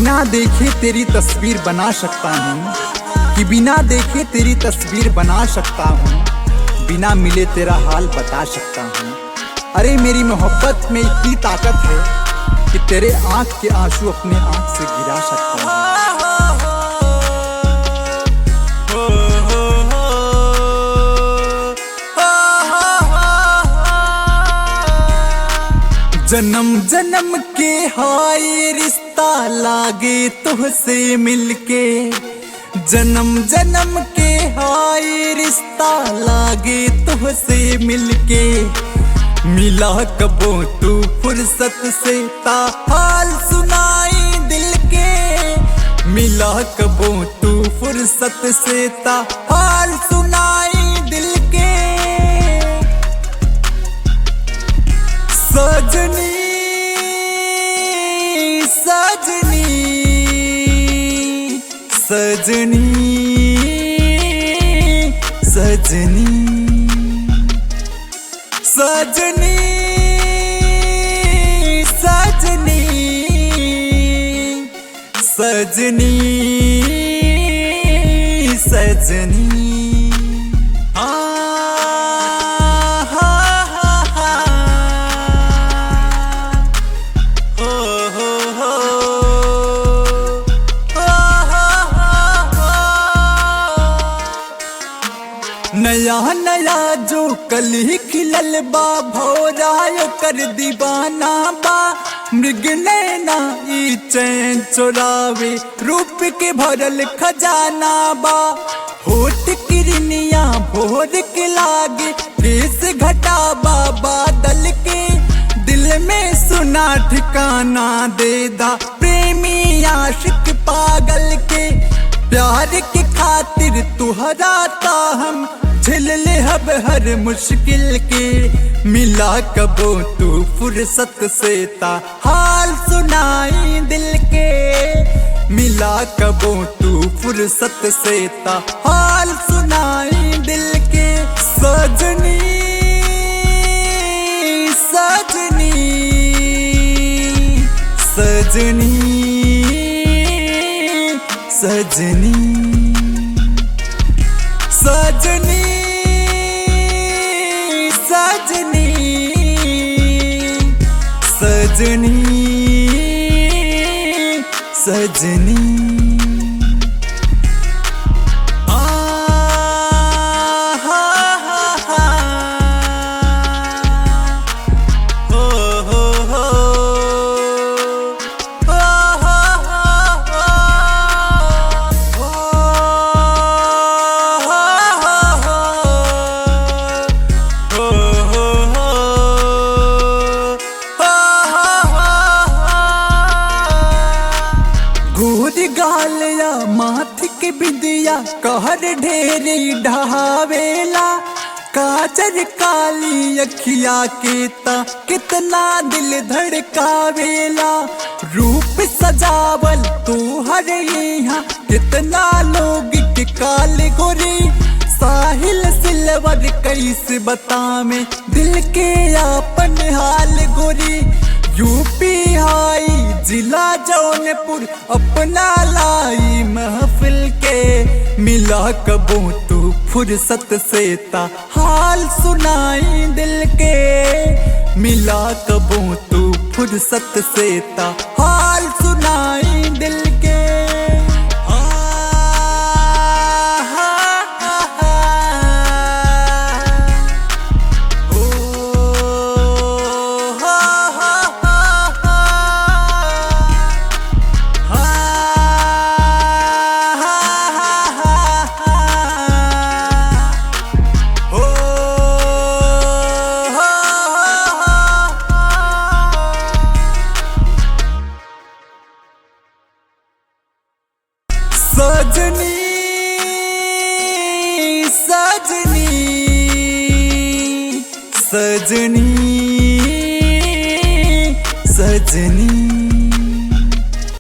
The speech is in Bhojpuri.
बिना देखे तेरी तस्वीर बना सकता हूँ, कि बिना देखे तेरी तस्वीर बना सकता हूँ, बिना मिले तेरा हाल बता सकता हूँ। अरे मेरी मोहब्बत में इतनी ताकत है कि तेरे आँख के आंसू अपने आँख से गिरा सकता हूँ। जन्म जन्म के हाय रिश्ता लागे तुझसे मिलके, जन्म जन्म के हाय रिश्ता लागे तुझसे मिलके। मिला कबो तू फुर्सत से ता हाल सुनाई दिल के, मिला कबो तू फुर्सत से ता हाल सुनाई दिल के। सजनी सजनी सजनी सजनी सजनी सजनी सजनी सजनी नया नया जो कल ही खिलल बा भौराय कर दीवाना बा। मृग नैना ई चैन चोरावे रूप के भरल खजाना बा। होठ किरनिया भोर के लागे केस घटा बा बादल के, दिल में सुना ठिकाना देदा प्रेमी आशिक पागल के। प्यार के खातिर तुहरा ता हम झेल ले हब हर मुश्किल के। मिला कबो तू फुर्सत से ता हाल सुनाई दिल के, मिला कबो तू फुर्सत से ता हाल सुनाई दिल के। सजनी सजनी सजनी सजनी सजनी सजनी सजनी सजनी गालिया माथ के बिंदिया कहर ढेरी ढहावेला। काजर काली अखिया के ता कितना दिल धड़कावेला। रूप सजावल तू हर यहाँ कितना लोग के काले गोरी। साहिल सिलवर कैसे बतावे दिल के अपन हाल गोरी। यूपी हाई जिला जौनपुर अपना लाई महफिल के। मिला कबो तू फुर्सत से ता हाल सुनाई दिल के, मिला कबो तू फुर्सत से ता हाल सुनाई दिल के। सजनी सजनी सजनी सजनी